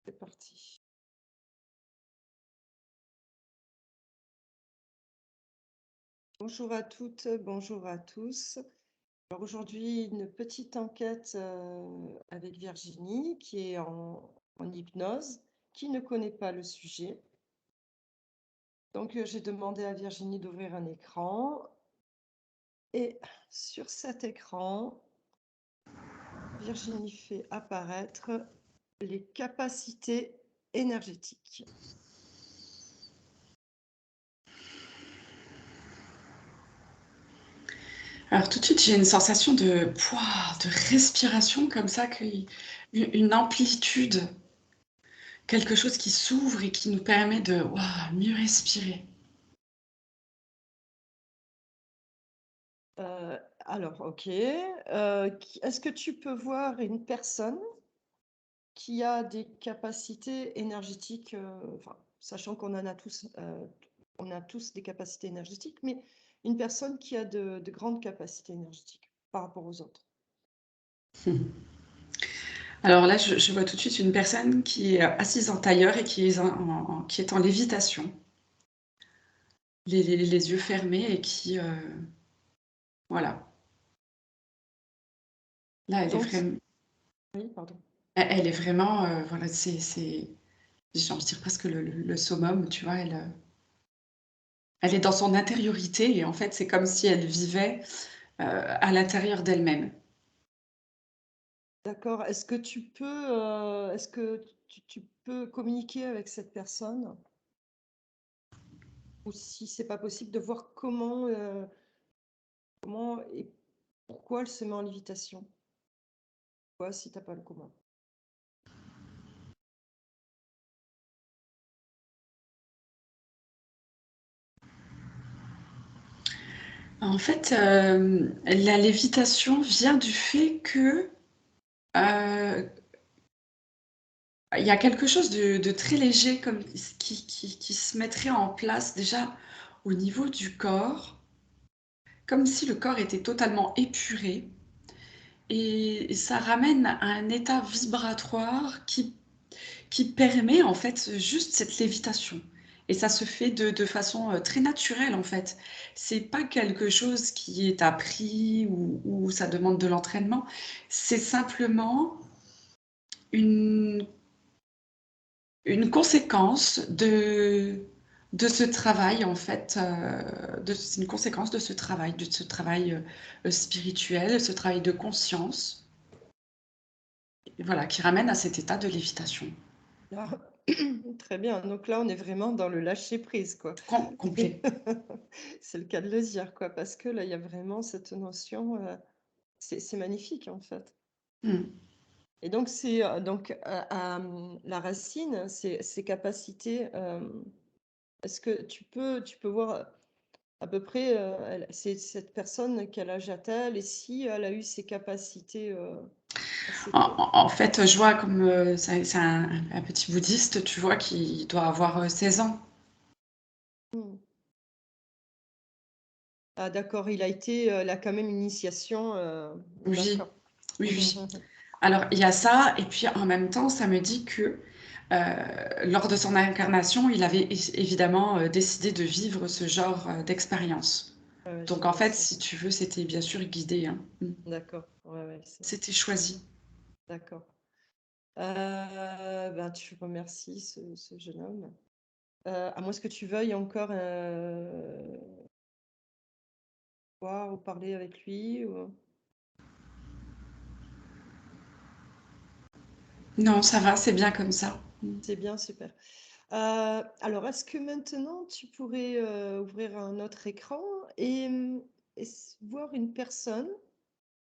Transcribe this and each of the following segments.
C'est parti. Bonjour à toutes, bonjour à tous. Alors aujourd'hui, une petite enquête avec Virginie qui est en hypnose, qui ne connaît pas le sujet. Donc j'ai demandé à Virginie d'ouvrir un écran et sur cet écran, Virginie fait apparaître les capacités énergétiques. Alors tout de suite, j'ai une sensation de respiration comme ça, une amplitude, quelque chose qui s'ouvre et qui nous permet de mieux respirer. Alors, ok. Est-ce que tu peux voir une personne qui a des capacités énergétiques, enfin, sachant qu'on en a tous, on a tous des capacités énergétiques, mais une personne qui a de grandes capacités énergétiques par rapport aux autres. Alors là, je vois tout de suite une personne qui est assise en tailleur et qui est qui est en lévitation, les yeux fermés et qui, voilà. Là, elle est Donc, vraiment, oui, pardon. elle est vraiment, voilà, j'ai envie de dire presque le summum, tu vois, elle est dans son intériorité et en fait, c'est comme si elle vivait à l'intérieur d'elle-même. D'accord. Est-ce que tu peux, est-ce que tu peux communiquer avec cette personne? Ou si c'est pas possible, de voir comment et pourquoi elle se met en lévitation? Quoi, si t'as pas le comment? En fait, la lévitation vient du fait que, il y a quelque chose de très léger comme qui se mettrait en place déjà au niveau du corps, comme si le corps était totalement épuré et ça ramène à un état vibratoire qui permet en fait juste cette lévitation. Et ça se fait de façon très naturelle en fait. C'est pas quelque chose qui est appris ou ça demande de l'entraînement. C'est simplement une, une conséquence de ce travail en fait. C'est une conséquence de ce travail spirituel, ce travail de conscience, voilà, qui ramène à cet état de lévitation Ah, très bien. Donc là, on est vraiment dans le lâcher prise, quoi. complet. C'est le cas de le dire, quoi, parce que là, il y a vraiment cette notion. C'est magnifique, en fait. Mm. Et donc, la racine, ses capacités. Est-ce que tu peux voir à peu près, c'est cette personne, quel âge a-t-elle et si elle a eu ses capacités assez tôt? En fait, je vois comme c'est un petit bouddhiste, tu vois, qui doit avoir 16 ans. Hmm. Ah, d'accord, il a quand même une initiation. Oui, D'accord. oui, oui. Alors, il y a ça, et puis en même temps, ça me dit que lors de son incarnation, il avait évidemment décidé de vivre ce genre d'expérience. Donc, en fait, J'imagine. si tu veux, c'était bien sûr guidé, hein. Mm. D'accord. Ouais, ouais, C'était choisi. d'accord. Ben, tu remercies ce jeune homme. À moins que tu veuilles encore voir ou parler avec lui. Non, ça va, c'est bien comme ça. Mm. C'est bien, super. Alors, est-ce que maintenant tu pourrais ouvrir un autre écran et voir une personne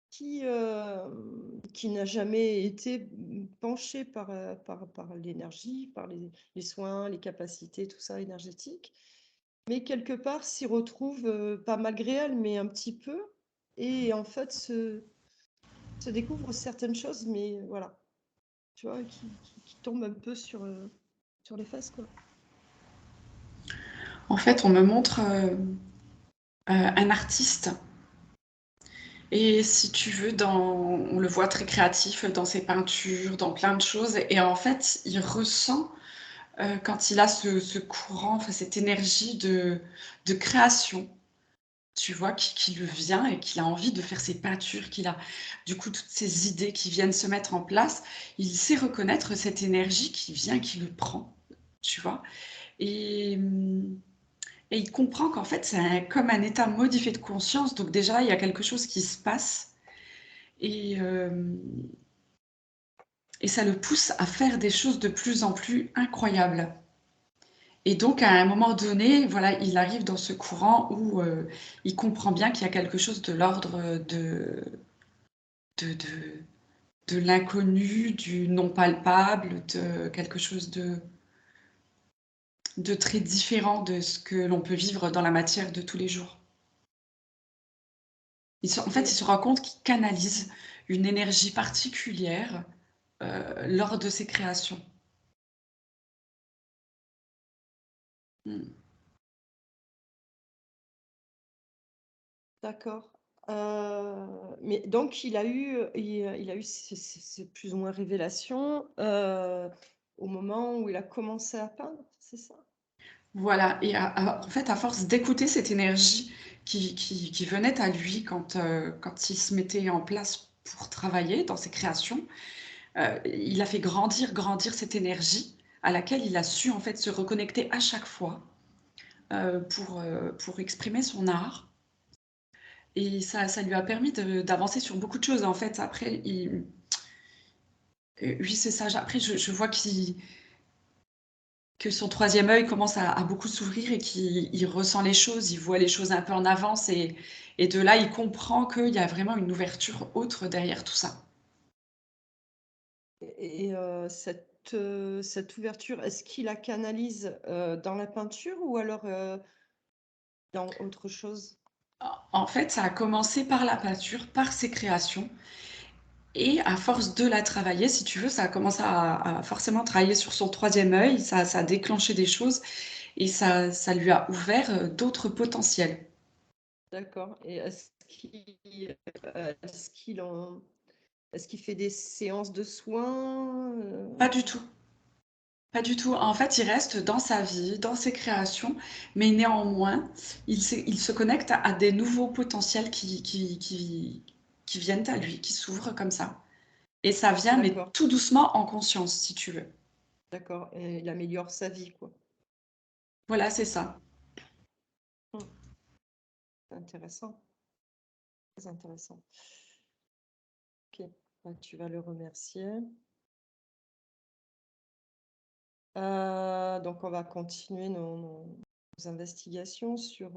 qui n'a jamais été penchée par l'énergie, par les soins, les capacités, tout ça énergétique, mais quelque part s'y retrouve, pas malgré elle, mais un petit peu, et en fait se découvre certaines choses, mais voilà, tu vois, qui tombe un peu sur les fesses, quoi. En fait, on me montre un artiste Et si tu veux, on le voit très créatif dans ses peintures, dans plein de choses. Et en fait, il ressent, quand il a ce courant, enfin, cette énergie de création, tu vois, qui lui vient et qu'il a envie de faire ses peintures, qu'il a du coup toutes ces idées qui viennent se mettre en place. Il sait reconnaître cette énergie qui vient, qui le prend, tu vois. Et, et il comprend qu'en fait, comme un état modifié de conscience. Donc déjà, il y a quelque chose qui se passe. Et, et ça le pousse à faire des choses de plus en plus incroyables. Et donc, à un moment donné, voilà, il arrive dans ce courant où il comprend bien qu'il y a quelque chose de l'ordre de, de, de l'inconnu, du non palpable, de quelque chose de très différent de ce que l'on peut vivre dans la matière de tous les jours. En fait, il Et se rend compte qu'il canalise une énergie particulière lors de ses créations. Mm. d'accord. Mais donc, il a eu ces plus ou moins révélations au moment où il a commencé à peindre, c'est ça? Voilà, et en fait, à force d'écouter cette énergie qui venait à lui quand il se mettait en place pour travailler dans ses créations, il a fait grandir cette énergie à laquelle il a su en fait se reconnecter à chaque fois pour exprimer son art. Et ça lui a permis d'avancer sur beaucoup de choses. En fait, après, oui, c'est ça. Après, je vois que son troisième œil commence à beaucoup s'ouvrir et qu'il ressent les choses, il voit les choses un peu en avance et de là, il comprend qu'il y a vraiment une ouverture autre derrière tout ça. Et cette ouverture, est-ce qu'il la canalise dans la peinture ou alors dans autre chose? En fait, ça a commencé par la peinture, par ses créations. Et à force de la travailler, si tu veux, ça a commencé à forcément travailler sur son troisième œil, ça a déclenché des choses et ça lui a ouvert d'autres potentiels. D'accord. Et est-ce qu'il en- est-ce qu'il fait des séances de soins Pas du tout. Pas du tout. En fait, il reste dans sa vie, dans ses créations, mais néanmoins, il se connecte à des nouveaux potentiels qui viennent à lui, qui s'ouvrent comme ça. Et ça vient, mais D'accord, tout doucement en conscience, si tu veux. d'accord. Et il améliore sa vie, quoi. Voilà, c'est ça. Hmm, c'est intéressant, très intéressant. Ok, bah, tu vas le remercier. Donc, on va continuer nos investigations sur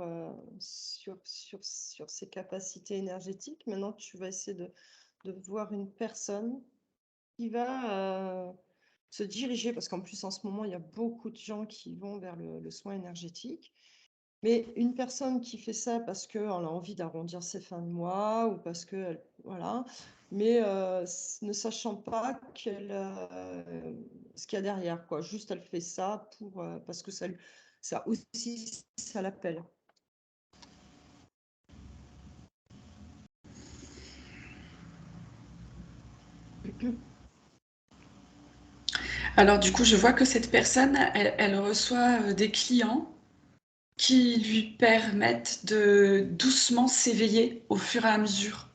ses capacités énergétiques. Maintenant, tu vas essayer de voir une personne qui va se diriger, parce qu'en plus, en ce moment, il y a beaucoup de gens qui vont vers le soin énergétique. Mais une personne qui fait ça parce qu'elle a envie d'arrondir ses fins de mois ou parce que, voilà, mais ne sachant pas ce qu'il y a derrière, quoi. Juste, elle fait ça parce que ça aussi, ça l'appelle. Alors, du coup, je vois que cette personne, elle reçoit des clients qui lui permettent de doucement s'éveiller au fur et à mesure,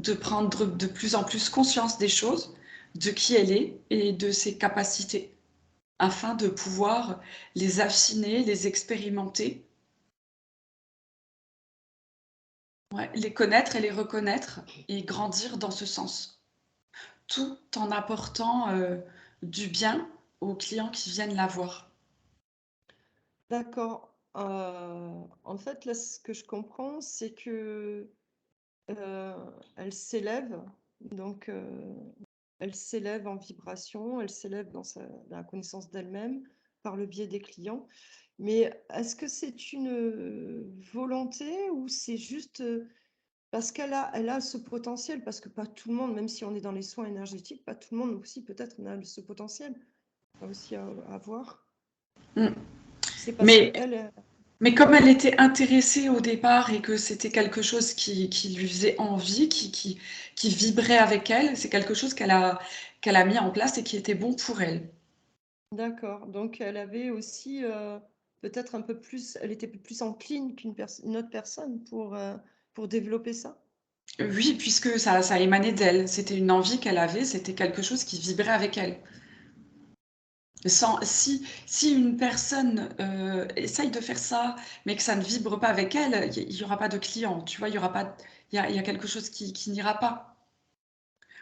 de prendre de plus en plus conscience des choses, de qui elle est et de ses capacités, afin de pouvoir les affiner, les expérimenter, ouais, les connaître et les reconnaître et grandir dans ce sens, tout en apportant du bien aux clients qui viennent la voir. D'accord. En fait, là, ce que je comprends, c'est que elle s'élève, donc elle s'élève en vibration, elle s'élève dans la connaissance d'elle-même par le biais des clients. Mais est-ce que c'est une volonté ou c'est juste parce elle a ce potentiel? Parce que pas tout le monde, même si on est dans les soins énergétiques, pas tout le monde aussi peut-être n'a ce potentiel. Ça aussi à voir. Mm. C'est parce que Mais elle. Mais comme elle était intéressée au départ et que c'était quelque chose qui lui faisait envie, qui vibrait avec elle, c'est quelque chose qu'elle a mis en place et qui était bon pour elle. D'accord, donc elle avait aussi, peut-être un peu plus elle était plus encline une autre personne pour développer ça? Oui, puisque ça émanait d'elle. C'était une envie qu'elle avait, c'était quelque chose qui vibrait avec elle. Si une personne, essaye de faire ça, mais que ça ne vibre pas avec elle, il y aura pas de client, tu vois? Il y aura pas il y a quelque chose qui n'ira pas.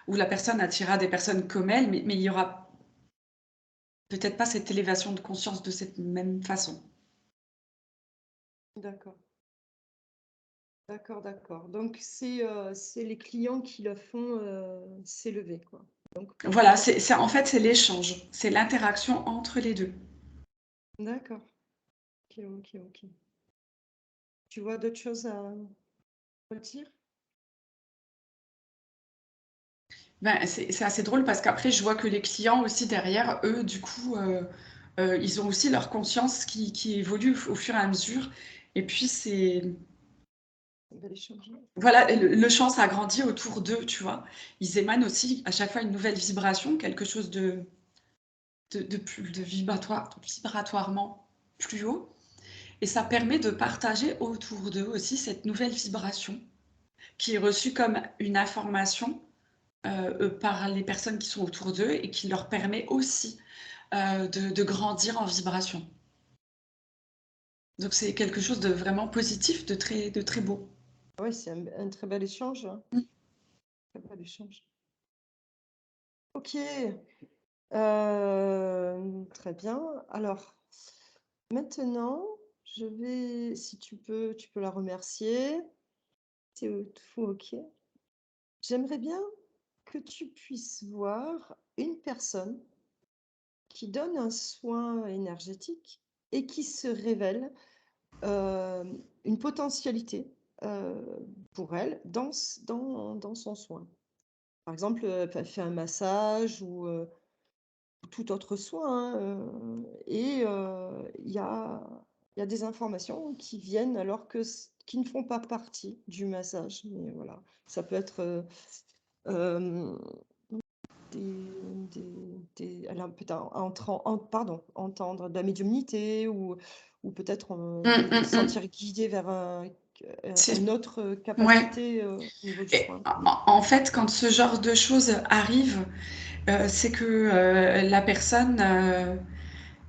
Ou la personne attirera des personnes comme elle, mais il y aura peut-être pas cette élévation de conscience de cette même façon. D'accord, d'accord, d'accord. Donc c'est les clients qui la font, s'élever, quoi. Donc Voilà, c'est en fait, c'est l'échange, c'est l'interaction entre les 2. d'accord. OK, OK, OK. Tu vois d'autres choses à redire? Ben, c'est assez drôle parce qu'après je vois que les clients aussi derrière, eux, du coup, ils ont aussi leur conscience qui évolue au fur et à mesure et puis c'est On va les changer. voilà, le champ s'agrandit autour d'eux, tu vois? Ils émanent aussi à chaque fois une nouvelle vibration, quelque chose de plus de vibratoirement plus haut et ça permet de partager autour d'eux aussi cette nouvelle vibration qui est reçue comme une information, par les personnes qui sont autour d'eux et qui leur permet aussi, de grandir en vibration. Donc c'est quelque chose de vraiment positif, de très beau. Ouais, c'est un très bel échange, hein. Mmh. Très bel échange. OK, très bien. Alors maintenant, je vais si tu peux la remercier. C'est tout OK. J'aimerais bien que tu puisses voir une personne qui donne un soin énergétique et qui se révèle, une potentialité, heu, pour elle dans son soin. Par exemple, elle fait un massage ou tout autre soin, hein, il y a des informations qui viennent alors qui ne font pas partie du massage. Mais voilà, ça peut être, hem, elle a peut-être entendre de la médiumnité ou peut-être, Mmh, se mmh, mmh. sentir guidé vers C'est une autre, ouais capacité, au niveau du et soin. en fait, quand ce genre de choses arrive, c'est que, la personne,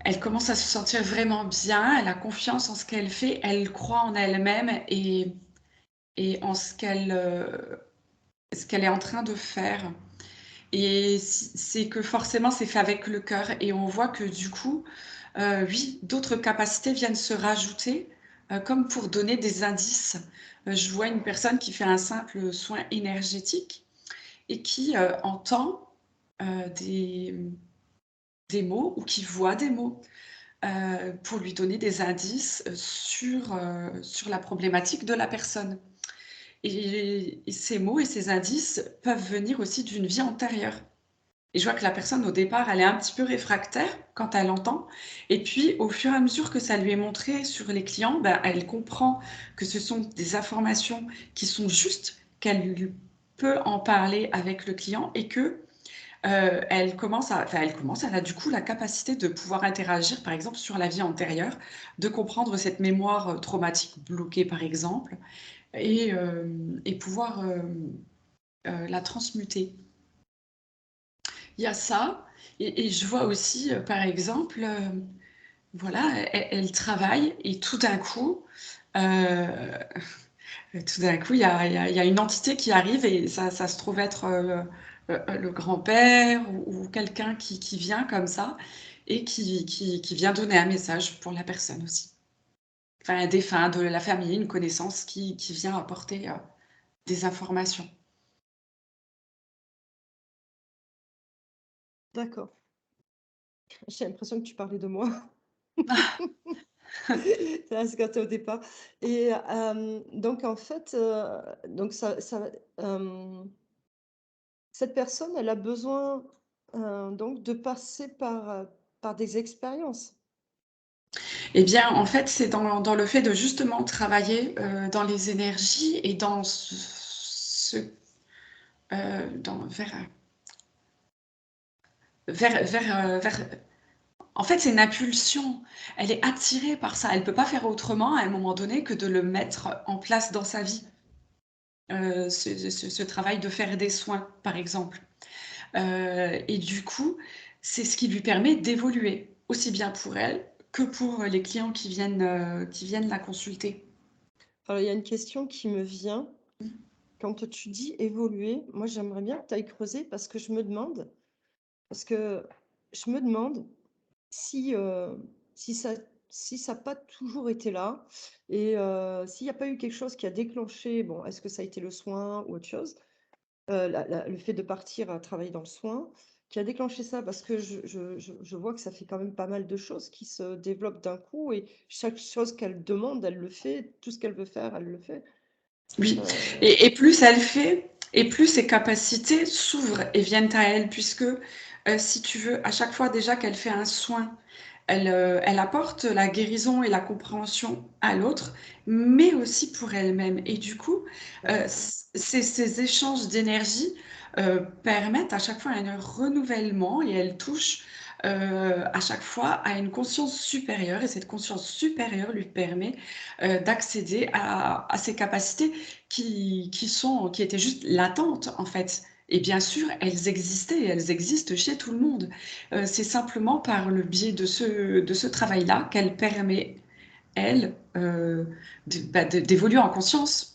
elle commence à se sentir vraiment bien, elle a confiance en ce qu'elle fait, elle croit en elle-même et en ce qu'elle est en train de faire. Et c'est que forcément, c'est fait avec le cœur et on voit que du coup, oui, d'autres capacités viennent se rajouter, comme pour donner des indices. Je vois une personne qui fait un simple soin énergétique et qui, entend, des mots ou qui voit des mots, pour lui donner des indices, sur la problématique de la personne. Et ces mots et ces indices peuvent venir aussi d'une vie antérieure. Et je vois que la personne, au départ, elle est un petit peu réfractaire quand elle entend et puis au fur et à mesure que ça lui est montré sur les clients, ben, elle comprend que ce sont des informations qui sont justes, qu'elle peut en parler avec le client et que, elle a du coup la capacité de pouvoir interagir, par exemple, sur la vie antérieure, de comprendre cette mémoire, traumatique bloquée, par exemple et pouvoir, la transmuter. Il y a ça et je vois aussi, par exemple, voilà, elle travaille et tout d'un coup, il y a une entité qui arrive et ça se trouve être, le grand-père ou quelqu'un qui vient comme ça et qui vient donner un message pour la personne aussi. Enfin, un défunt de la famille, une connaissance qui vient apporter, des informations. D'accord. J'ai l'impression que tu parlais de moi. C'est ce quand au départ et donc en fait, donc hem, cette personne, elle a besoin, donc de passer par des expériences Eh bien, en fait, c'est dans le fait de justement travailler, dans les énergies et dans dans vers en fait, c'est une impulsion. Elle est attirée par ça. Elle peut pas faire autrement à un moment donné que de le mettre en place dans sa vie. Ce travail de faire des soins, par exemple. Et du coup, c'est ce qui lui permet d'évoluer, aussi bien pour elle que pour les clients qui viennent la consulter. Alors, il y a une question qui me vient. Mmh. Quand tu dis évoluer, moi, j'aimerais bien que tu ailles creuser parce que je me demande si, si ça si ça a pas toujours été là et s'il y a pas eu quelque chose qui a déclenché, bon, est-ce que ça a été le soin ou autre chose? Le fait de partir à travailler dans le soin, qui a déclenché ça? Parce que je vois que ça fait quand même pas mal de choses qui se développent d'un coup et chaque chose qu'elle demande, elle le fait. Tout ce qu'elle veut faire, elle le fait. Oui, Heu, et plus elle fait, et plus ses capacités s'ouvrent et viennent à elle puisque, si tu veux, à chaque fois déjà qu'elle fait un soin, elle apporte la guérison et la compréhension à l'autre, mais aussi pour elle-même et du coup, d'accord. ces échanges d'énergie, permettent à chaque fois un renouvellement et elle touche, à chaque fois à une conscience supérieure et cette conscience supérieure lui permet, d'accéder à ces capacités qui étaient juste latentes, en fait et bien sûr, elles existaient et elles existent chez tout le monde. C'est simplement par le biais de ce travail-là qu'elle permet, elle, d'évoluer en conscience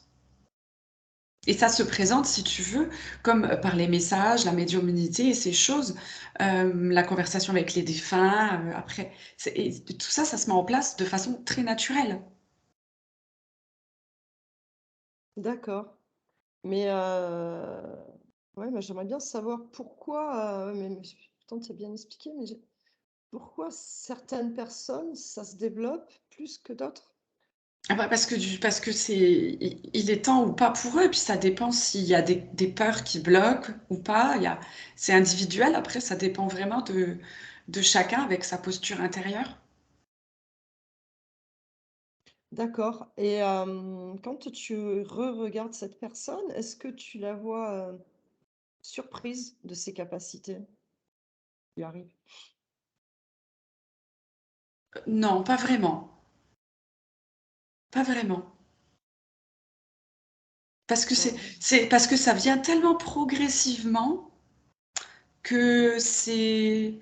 et ça se présente, si tu veux, comme, par les messages, la médiumnité et ces choses, la conversation avec les défunts, après c'est et tout ça, ça se met en place de façon très naturelle. D'accord. Mais ouais, mais j'aimerais bien savoir pourquoi, mais pourtant tu as bien expliqué, mais pourquoi certaines personnes, ça se développe plus que d'autres? Ah bah, parce que c'est il est temps ou pas pour eux, et puis ça dépend s'il y a des peurs qui bloquent ou pas. C'est individuel, après ça dépend vraiment de chacun avec sa posture intérieure. D'accord et quand tu regardes cette personne, est-ce que tu la vois, surprise de ses capacités? Qui arrivent? Non, pas vraiment, pas vraiment. Parce que Ouais, c'est parce que ça vient tellement progressivement que c'est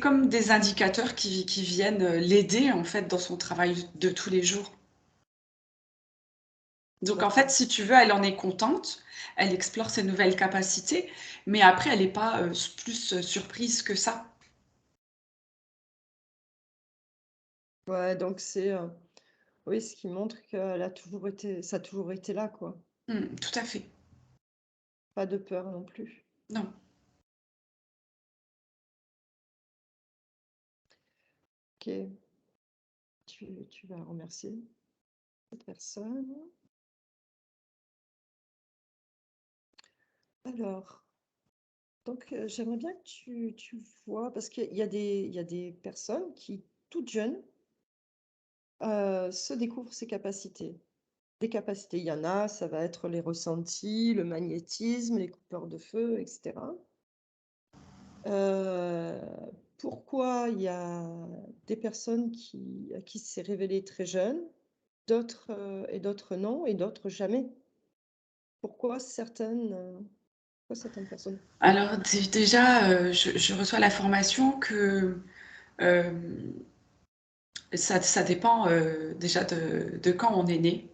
comme des indicateurs qui viennent, l'aider en fait dans son travail de tous les jours. Donc en fait, d'accord. si tu veux, elle en est contente, elle explore ses nouvelles capacités, mais après elle est pas, plus, surprise que ça. Ouais, donc oui, ce qui montre qu'elle a toujours été ça a toujours été là, quoi. Mmh, tout à fait. Pas de peur non plus. Non. OK, tu vas remercier cette personne. Alors, donc j'aimerais bien que tu vois parce qu'il y a des personnes qui, toutes jeunes, se découvrent ces capacités. Des capacités, il y en a, ça va être les ressentis, le magnétisme, les coupeurs de feu et cetera. Heu, Pourquoi il y a des personnes à qui c'est révélé très jeune, d'autres, et d'autres non et d'autres jamais? Pourquoi certaines personnes? Alors déjà, je reçois l'information que, hem, ça dépend, déjà de quand on est né,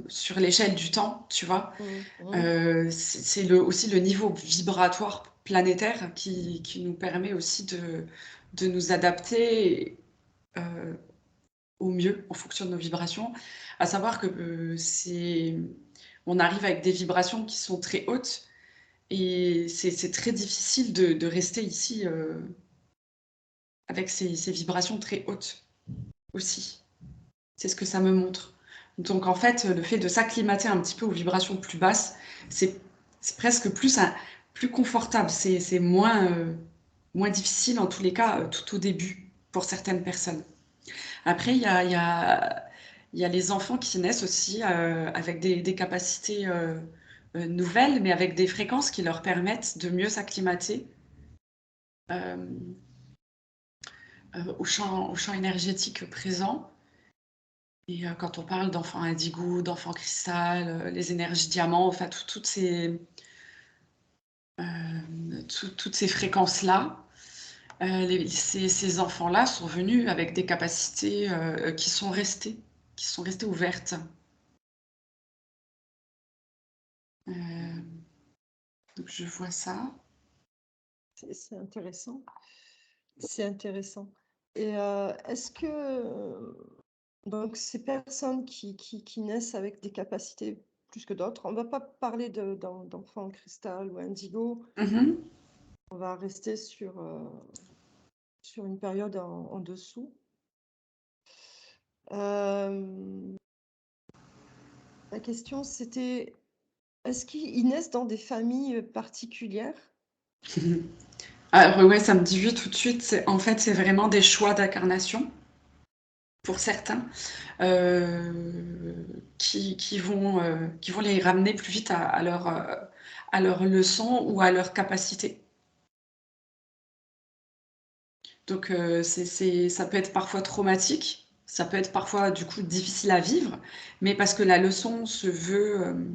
sur l'échelle du temps, tu vois? Mmh, mmh. C'est le aussi le niveau vibratoire planétaire qui nous permet aussi de nous adapter, heu, au mieux en fonction de nos vibrations. À savoir que, on arrive avec des vibrations qui sont très hautes et c'est très difficile de rester ici, avec ces vibrations très hautes aussi. C'est ce que ça me montre. Donc en fait, le fait de s'acclimater un petit peu aux vibrations plus basses, c'est c'est presque plus confortable, c'est moins, moins difficile, en tous les cas, tout au début, pour certaines personnes. Après, il y a les enfants qui naissent aussi, avec des capacités, nouvelles, mais avec des fréquences qui leur permettent de mieux s'acclimater, hem, au champ énergétique présent. Et quand on parle d'enfants indigo, d'enfants cristal, les énergies diamants, enfin toutes ces fréquences-là, ces enfants-là sont venus avec des capacités, qui sont restées ouvertes. Hem, donc je vois ça. C'est intéressant. C'est intéressant. Et est-ce que donc ces personnes qui naissent avec des capacités plus que d'autres, on ne va pas parler d'enfants cristal ou indigo, Mmh. on va rester sur une période en dessous. La question c'était, est-ce qu'ils naissent dans des familles particulières? Alors ouais, ça me dit oui tout de suite, c'est vraiment des choix d'incarnation pour certains, qui vont les ramener plus vite à leur leçon ou à leur capacité. Donc ça peut être parfois traumatique, ça peut être parfois du coup difficile à vivre, mais parce que la leçon veut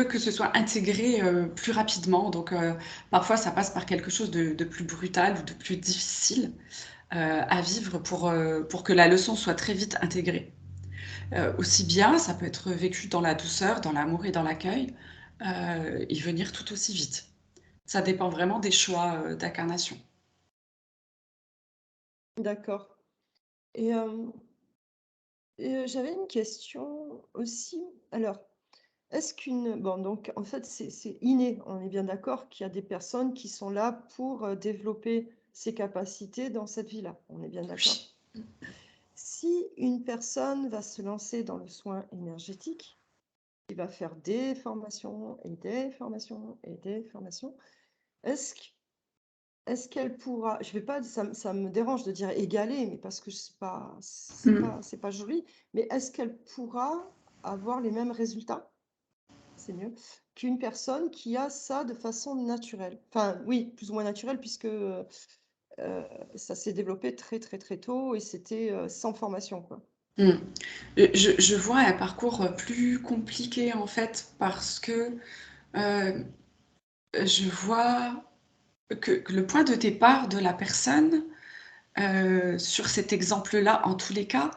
que ce soit intégré, plus rapidement. Donc parfois ça passe par quelque chose de plus brutal ou de plus difficile, à vivre pour que la leçon soit très vite intégrée. Aussi bien, ça peut être vécu dans la douceur, dans l'amour et dans l'accueil, et venir tout aussi vite. Ça dépend vraiment des choix, d'incarnation. D'accord. Et, j'avais une question aussi. Alors, est-ce qu'une bon, donc en fait, c'est inné. On est bien d'accord qu'il y a des personnes qui sont là pour, développer ces capacités dans cette vie-là. On est bien d'accord? Oui. Si une personne va se lancer dans le soin énergétique, il va faire des formations et des formations et des formations, est-ce q est-ce qu'elle pourra, je vais pas, ça me dérange de dire égaler, mais parce que Mmh. c'est pas joli, mais est-ce qu'elle pourra avoir les mêmes résultats? C'est mieux, qu'une personne qui a ça de façon naturelle. Enfin, oui, plus ou moins naturelle puisque, ça s'est développé très, très, très tôt et c'était, sans formation, quoi. Mmh. Je vois un parcours, plus compliqué en fait parce que, heu, je vois que le point de départ de la personne, sur cet exemple-là, en tous les cas,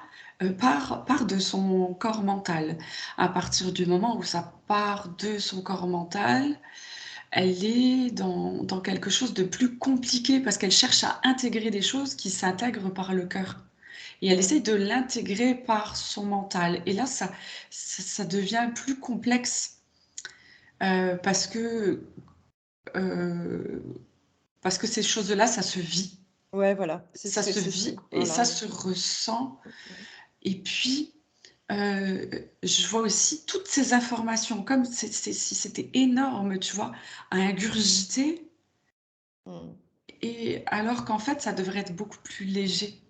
part de son corps mental. À partir du moment où ça part de son corps mental, elle est dans quelque chose de plus compliqué parce qu'elle cherche à intégrer des choses qui s'intègrent par le cœur et elle essaye Mmh. de l'intégrer par son mental et là, ça devient plus complexe, parce heu, parce que ces choses-là, ça se vit. Ouais, voilà, Ça se c'est ça, vit et voilà, ça ouais. se ressent Mmh. et puis, je vois aussi toutes ces informations comme si c'était énorme, tu vois? À ingurgiter Mmh. et alors qu'en fait, ça devrait être beaucoup plus léger.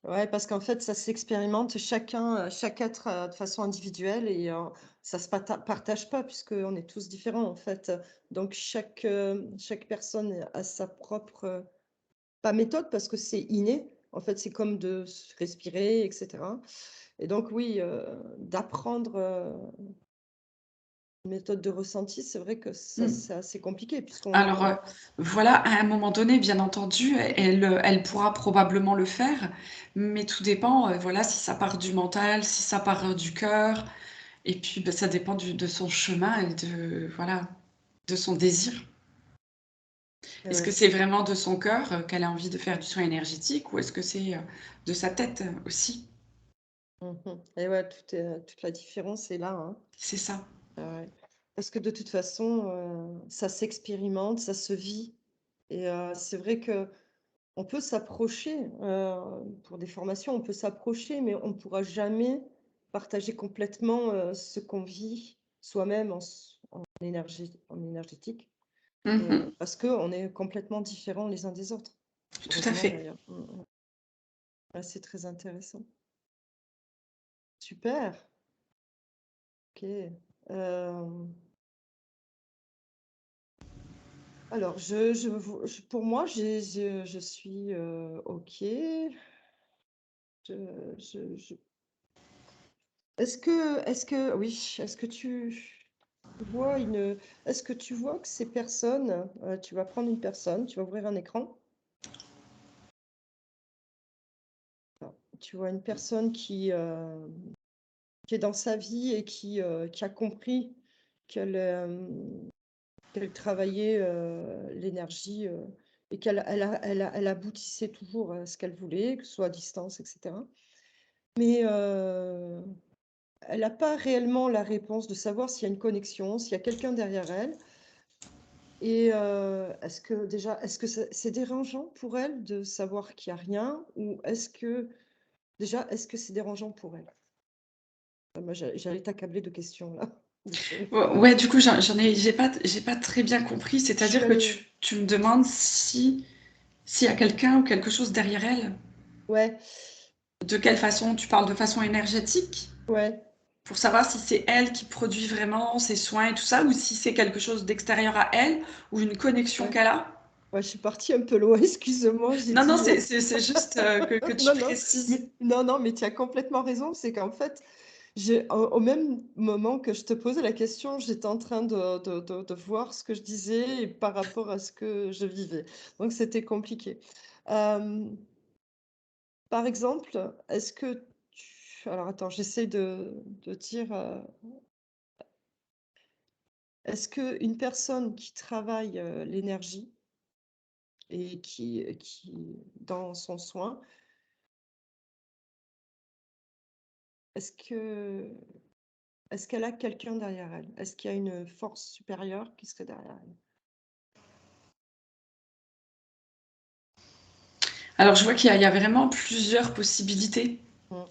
Ouais, parce qu'en fait, ça s'expérimente chacun, chaque être, de façon individuelle et ça se partage pas puisqu'on est tous différents, en fait. Donc chaque personne a sa propre, pas méthode parce que c'est inné. En fait, c'est comme de s respirer et cetera et donc oui, d'apprendre, une méthode de ressenti, c'est vrai que ça, Mmh. c'est assez compliqué puisqu'on Alors, on voilà, à un moment donné, bien entendu, elle pourra probablement le faire, mais tout dépend, voilà, si ça part du mental, si ça part, du cœur et puis, bah, ça dépend de son chemin et de voilà, de son désir. Est-ce que ouais. c'est vraiment de son cœur, qu'elle a envie de faire du soin énergétique ou est-ce que c'est, de sa tête, aussi? Mmh et ouais, toute la différence est là, hein. C'est ça. Ouais. Parce que de toute façon, ça s'expérimente, ça se vit et c'est vrai que on peut s'approcher, pour des formations, on peut s'approcher, mais on ne pourra jamais partager complètement, ce qu'on vit soi-même en énergétique. Mmh. parce qu'on est complètement différents les uns des autres. Tout à Heureusement fait. d'ailleurs. Ouais, c'est très intéressant. Super, OK. Hem, alors pour moi, je suis, OK. Je est-ce que tu vois que ces personnes, tu vas prendre une personne, tu vas ouvrir un écran, tu vois une personne qui est dans sa vie et qui a compris qu'elle, qu'elle travaillait, l'énergie, et elle aboutissait toujours à ce qu'elle voulait, que ce soit à distance et cetera. Mais, elle n'a pas réellement la réponse de savoir s'il y a une connexion, s'il y a quelqu'un derrière elle. Et est-ce que c'est dérangeant pour elle de savoir qu'il y a rien? Ou est-ce que c'est dérangeant pour elle? Moi j'allais t'accabler de questions là. Désolée. Ouais, du coup, j'ai pas très bien compris. Je suis C'est-à-dire que allée tu me demandes si s'il y a quelqu'un ou quelque chose derrière elle? Ouais, De quelle façon? Tu parles de façon énergétique? ouais, Pour savoir si c'est elle qui produit vraiment ses soins et tout ça, ou si c'est quelque chose d'extérieur à elle, ou une connexion ouais. qu'elle a? Ouais, je suis partie un peu loin, excuse-moi, j'ai Non, non, dit, c'est juste, que tu non, non, précises. mais non, non, mais tu as complètement raison. C'est qu'en fait, au même moment que je te posais la question, j'étais en train de voir ce que je disais et par rapport à ce que je vivais. Donc c'était compliqué. Hem, Par exemple, est-ce que alors attends, j'essaie de dire, est-ce qu'une personne qui travaille, l'énergie et qui dans son soin, est-ce que est-ce qu'elle a quelqu'un derrière elle? Est-ce qu'il y a une force supérieure qui serait derrière elle? Alors, je vois qu'il y a vraiment plusieurs possibilités. Mmh.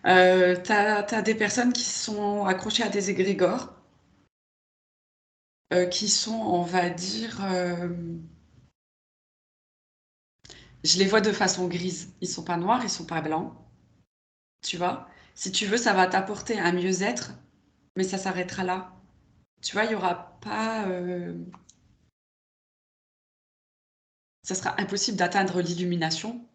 Tu des personnes qui sont accrochées à des égrégores, qui sont, on va dire, je les vois de façon grise. Ils sont pas noirs, ils sont pas blancs, tu vois? Si tu veux, ça va t'apporter un mieux-être, mais ça s'arrêtera là. Tu vois, il y aura pas, ça sera impossible d'atteindre l'illumination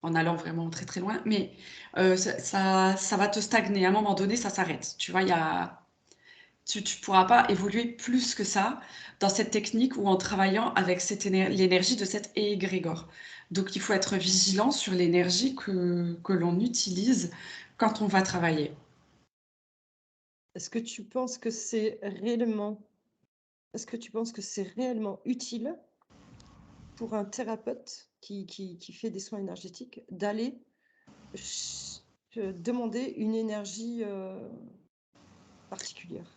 en allant vraiment très, très loin, mais ça va te stagner. À un moment donné, ça s'arrête. Tu vois, il y a tu pourras pas évoluer plus que ça dans cette technique ou en travaillant avec l'énergie de cet égrégore. Donc il faut être vigilant sur l'énergie que l'on utilise quand on va travailler. Est-ce que tu penses que c'est réellement est-ce que tu penses que c'est réellement utile pour un thérapeute qui fait des soins énergétiques d'aller demander une énergie, particulière?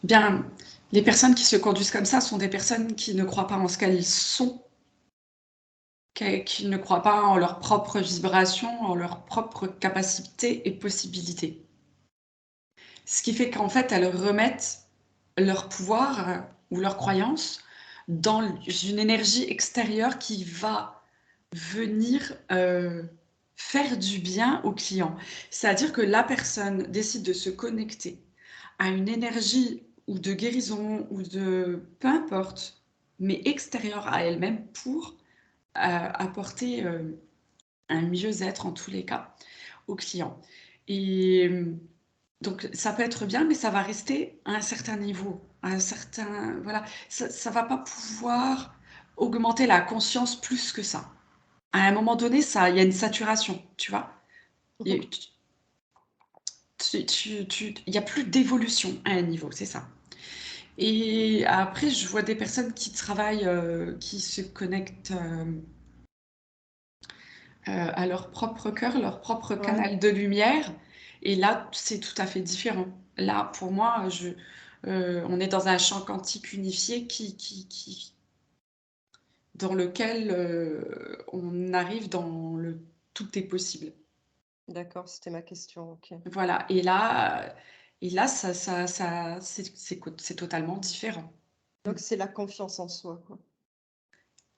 Bien, les personnes qui se conduisent comme ça sont des personnes qui ne croient pas en ce qu'elles sont, qui ne croient pas en leur propre vibration, en leurs propres capacités et possibilités. Ce qui fait qu'en fait, elles remettent leur pouvoir, ou leur croyance dans une énergie extérieure qui va venir, faire du bien au client. C'est-à-dire que la personne décide de se connecter à une énergie ou de guérison ou de peu importe, mais extérieure à elle-même pour, apporter, un mieux-être en tous les cas au client et donc ça peut être bien, mais ça va rester à un certain niveau, à un certain voilà, ça va pas pouvoir augmenter la conscience plus que ça. À un moment donné, ça il y a une saturation, tu vois? Mmh Et mh. il y a plus d'évolution à un niveau, c'est ça. Et après, je vois des personnes qui travaillent, qui se connectent, à leur propre cœur, leur propre Ouais, canal de lumière et là, c'est tout à fait différent. Là, pour moi, on est dans un champ quantique unifié qui dans lequel, on arrive dans le tout est possible. d'accord, c'était ma question, OK. Voilà et là, ça c'est totalement différent. Donc c'est la confiance en soi, quoi.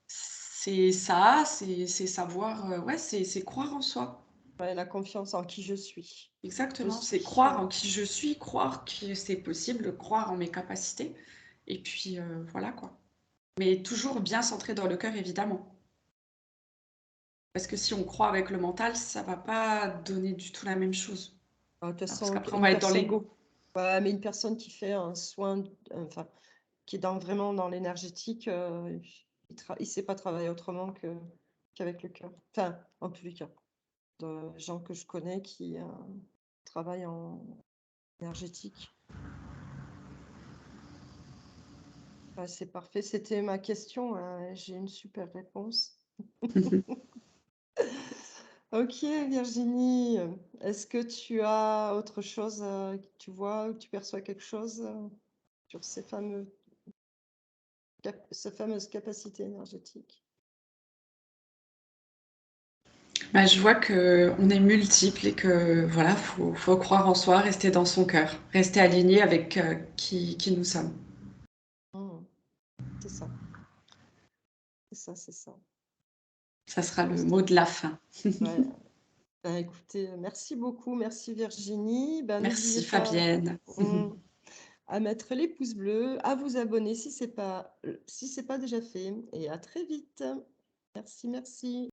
C'est ça, c'est savoir, ouais, c'est croire en soi. Ouais, la confiance en qui je suis. Je Exactement, c'est suis, croire ouais. en qui je suis, croire que c'est possible, croire en mes capacités et puis, voilà quoi. Mais toujours bien centré dans le cœur évidemment. Parce que si on croit avec le mental, ça va pas donner du tout la même chose. De toute Parce façon, qu'après on une va être dans personne, l'ego. ouais, mais une personne qui fait un soin, enfin, qui est vraiment dans l'énergétique, il sait pas travailler autrement qu'avec le cœur. Enfin, en tous les cas, de gens que je connais qui travaillent en énergétique. Ouais, c'est parfait. C'était ma question. J'ai une super réponse. Ok, Virginie, est-ce que tu as autre chose, que tu vois ou tu perçois quelque chose sur ces fameuses capacités énergétiques? Bah, je vois qu'on est multiples et que voilà, faut croire en soi, rester dans son cœur, rester aligné avec qui nous sommes. Hmm, c'est ça, c'est ça, c'est ça. Ça sera Bon, le mot de la fin. ouais. Ben, écoutez, merci beaucoup, merci Virginie. Ben, n'oubliez Merci pas Fabienne. à mettre les pouces bleus, à vous abonner si c'est pas déjà fait, et à très vite. Merci, merci.